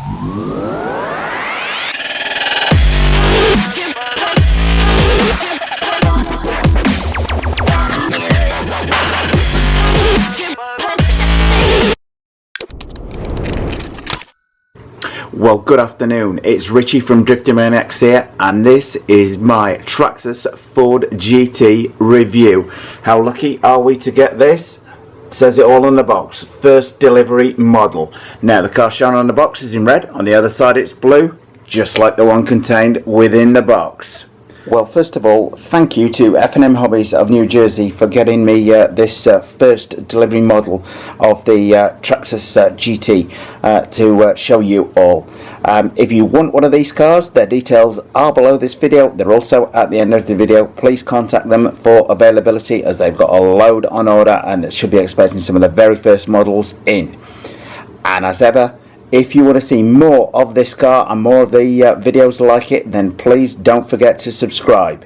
Well, good afternoon, it's Richie from Driftomaniacs here, and this is my Traxxas Ford GT review. How lucky are we to get this? It says it all on the box, first delivery model. Now the car shown on the box is in red, on the other side it's blue, just like the one contained within the box. Well, first of all, thank you to F&M Hobbies of New Jersey for getting me this first delivery model of the Traxxas GT to show you all. If you want one of these cars, their details are below this video. They're also at the end of the video. Please contact them for availability, as they've got a load on order and should be expecting some of the very first models in. And as ever, if you want to see more of this car and more of the videos like it, then please don't forget to subscribe.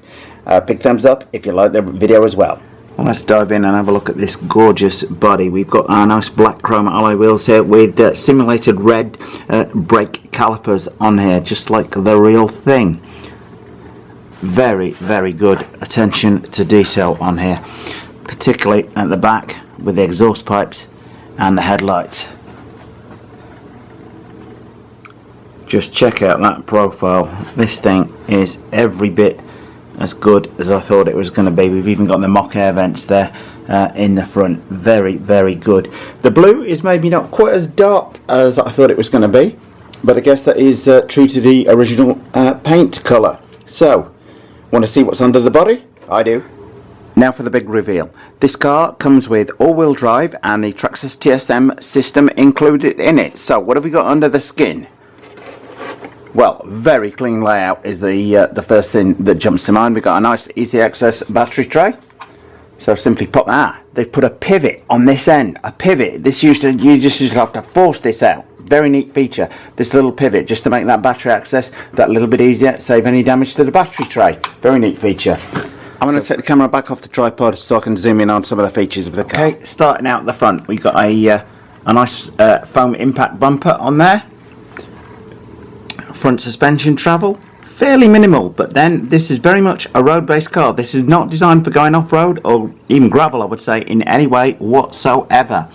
Big thumbs up if you like the video as well. Well, let's dive in and have a look at this gorgeous body. We've got our nice black chrome alloy wheels here with simulated red brake calipers on here, just like the real thing. Very, very good attention to detail on here, particularly at the back with the exhaust pipes and the headlights. Just check out that profile. This thing is every bit as good as I thought it was going to be. We've even got the mock air vents there in the front. Very, very good. The blue is maybe not quite as dark as I thought it was going to be, but I guess that is true to the original paint colour. So, want to see what's under the body? I do. Now for the big reveal. This car comes with all-wheel drive and the Traxxas TSM system included in it. So, what have we got under the skin? Well, very clean layout is the first thing that jumps to mind. We've got a nice easy access battery tray. So simply pop that. They've put a pivot on this end. A pivot. This you just have to force this out. Very neat feature. This little pivot just to make that battery access that little bit easier. Save any damage to the battery tray. Very neat feature. I'm going to take the camera back off the tripod so I can zoom in on some of the features of the car. Okay, starting out the front, we've got a nice foam impact bumper on there. Front suspension travel, fairly minimal, but then this is very much a road-based car. This is not designed for going off-road or even gravel, I would say, in any way whatsoever.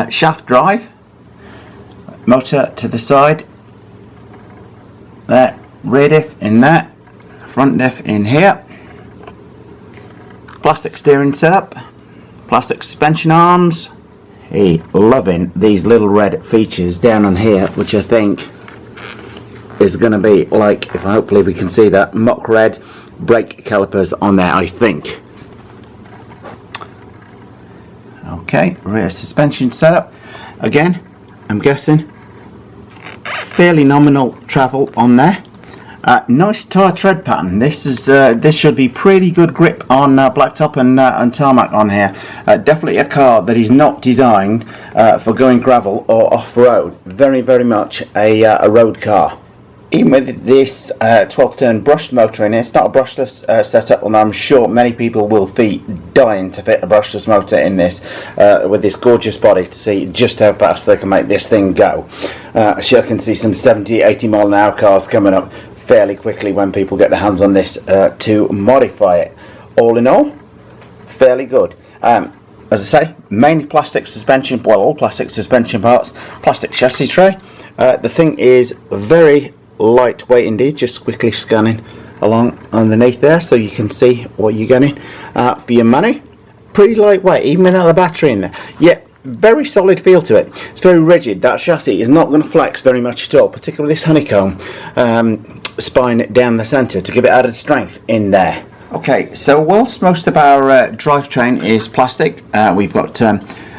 Shaft drive, motor to the side, there, rear diff in there, front diff in here, plastic steering setup, plastic suspension arms. Hey, loving these little red features down on here, which I think is going to be like, if hopefully we can see that, mock red brake calipers on there, I think. Okay, rear suspension setup. Again, I'm guessing fairly nominal travel on there. Nice tyre tread pattern. This should be pretty good grip on blacktop and tarmac on here. Definitely a car that is not designed for going gravel or off-road. Very, very much a road car. Even with this 12-turn brushed motor in it, it's not a brushless setup, and I'm sure many people will be dying to fit a brushless motor in this with this gorgeous body to see just how fast they can make this thing go. Sure, I can see some 70-80 mile an hour cars coming up fairly quickly when people get their hands on this to modify it. All in all, fairly good. As I say, mainly plastic suspension, well, all plastic suspension parts, plastic chassis tray. The thing is very lightweight indeed, just quickly scanning along underneath there so you can see what you're getting for your money. Pretty lightweight, even without the battery in there, yet very solid feel to it. It's very rigid. That chassis is not going to flex very much at all, particularly this honeycomb spine down the centre to give it added strength in there. Okay, so whilst most of our drivetrain is plastic, we've got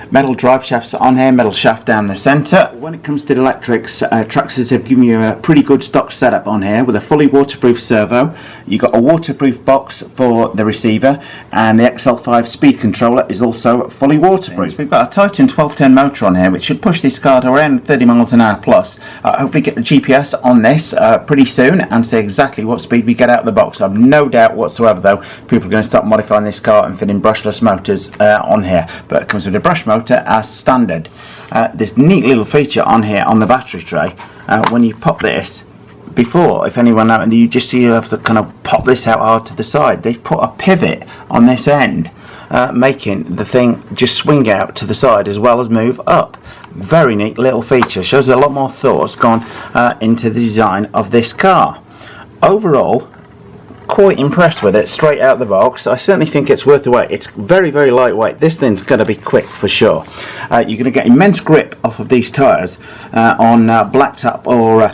metal drive shafts on here, metal shaft down the centre. When it comes to the electrics, Traxxas have given you a pretty good stock setup on here with a fully waterproof servo. You've got a waterproof box for the receiver, and the XL5 speed controller is also fully waterproof. We've got a Titan 12-turn motor on here which should push this car to around 30 miles an hour plus. Hopefully get the GPS on this pretty soon and see exactly what speed we get out of the box. I've no doubt whatsoever though people are going to start modifying this car and fitting brushless motors on here, but it comes with a brush motor as standard. this neat little feature on here on the battery tray. When you pop this, before, if anyone knows, you just see you have to kind of pop this out hard to the side. They've put a pivot on this end, making the thing just swing out to the side as well as move up. Very neat little feature. Shows a lot more thought's gone into the design of this car. Overall, quite impressed with it straight out the box. I certainly think it's worth the wait. It's very, very lightweight. This thing's going to be quick for sure. You're going to get immense grip off of these tyres on blacktop or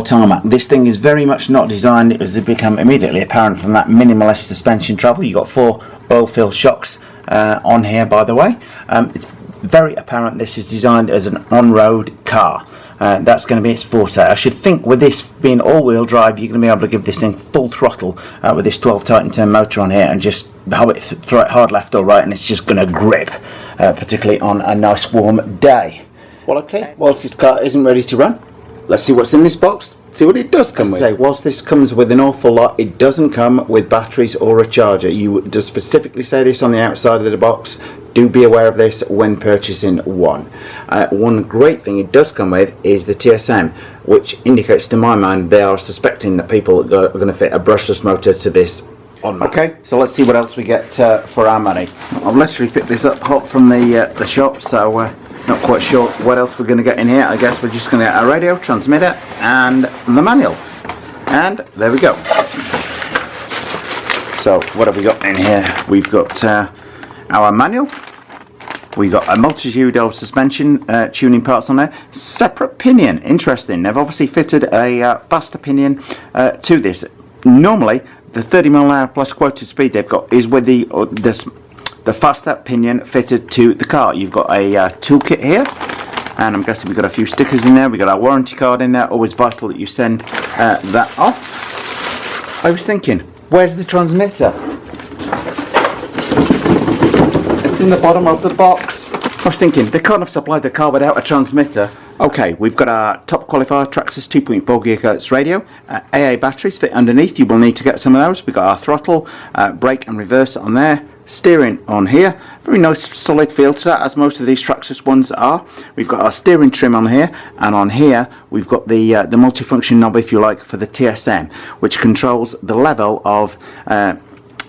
tarmac. This thing is very much not designed, as it become immediately apparent from that minimalist suspension travel. You've got 4 oil-filled shocks on here, by the way. It's very apparent this is designed as an on-road car. That's going to be its forte. I should think with this being all-wheel drive, you're going to be able to give this thing full throttle with this 12 Titan turn motor on here and just throw it hard left or right, and it's just going to grip, particularly on a nice warm day. Well, okay, whilst this car isn't ready to run, let's see what's in this box, see what it does come with. Say, whilst this comes with an awful lot, it doesn't come with batteries or a charger. You does specifically say this on the outside of the box. Do be aware of this when purchasing one. One great thing it does come with is the TSM, which indicates to my mind they are suspecting that people are going to fit a brushless motor to this. Okay, so let's see what else we get for our money. I've literally picked this up hot from the shop, so not quite sure what else we're going to get in here. I guess we're just going to get our radio, transmitter, and the manual. And there we go. So what have we got in here? We've got our manual. We've got a multitude of suspension tuning parts on there. Separate pinion. Interesting. They've obviously fitted a faster pinion to this. Normally, the 30 mph plus quoted speed they've got is with the faster pinion fitted to the car. You've got a toolkit here, and I'm guessing we've got a few stickers in there. We've got our warranty card in there. Always vital that you send that off. I was thinking, where's the transmitter? It's in the bottom of the box. I was thinking, they can't have supplied the car without a transmitter. Okay, we've got our top qualifier Traxxas 2.4 GHz radio, AA batteries fit underneath. You will need to get some of those. We've got our throttle, brake and reverse on there. Steering on here, very nice solid feel to that, as most of these Traxxas ones are. We've got our steering trim on here, and on here we've got the multifunction knob, if you like, for the TSM, which controls the level of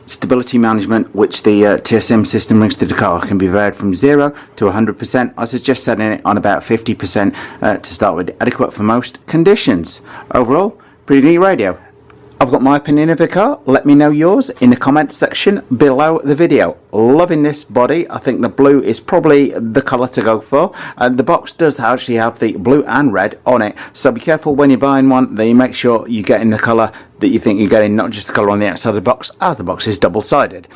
stability management which the TSM system brings to the car. It can be varied from 0 to 100%. I suggest setting it on about 50% to start with, adequate for most conditions. Overall, pretty neat radio. I've got my opinion of the car. Let me know yours in the comments section below the video. Loving this body. I think the blue is probably the colour to go for. The box does actually have the blue and red on it, so be careful when you're buying one that you make sure you get in the colour that you think you're getting, not just the colour on the outside of the box, as the box is double-sided.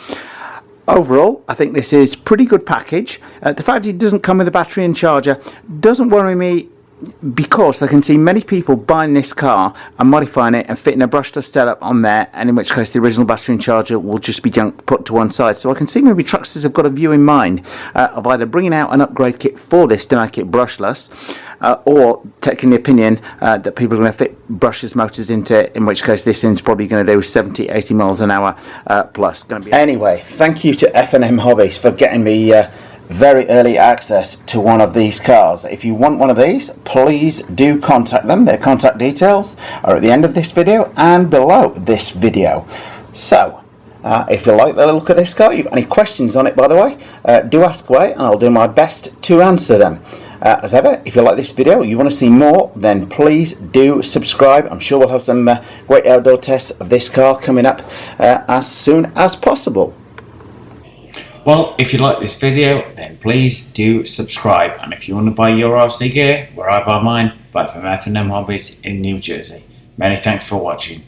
Overall, I think this is pretty good package. The fact it doesn't come with a battery and charger doesn't worry me, because I can see many people buying this car and modifying it and fitting a brushless setup on there, and in which case the original battery and charger will just be put to one side. So I can see maybe Traxxas have got a view in mind of either bringing out an upgrade kit for this to make it brushless, or taking the opinion that people are going to fit brushless motors into it, in which case this thing's probably going to do 70-80 miles an hour plus. Anyway, thank you to F&M Hobbies for getting me very early access to one of these cars. If you want one of these, please do contact them. Their contact details are at the end of this video and below this video. So if you like the look of this car, you've got any questions on it, by the way, do ask away and I'll do my best to answer them. As ever, if you like this video, you want to see more, then please do subscribe. I'm sure we'll have some great outdoor tests of this car coming up as soon as possible. Well, if you like this video, then please do subscribe. And if you want to buy your RC gear, where I buy mine, buy from F&M Hobbies in New Jersey. Many thanks for watching.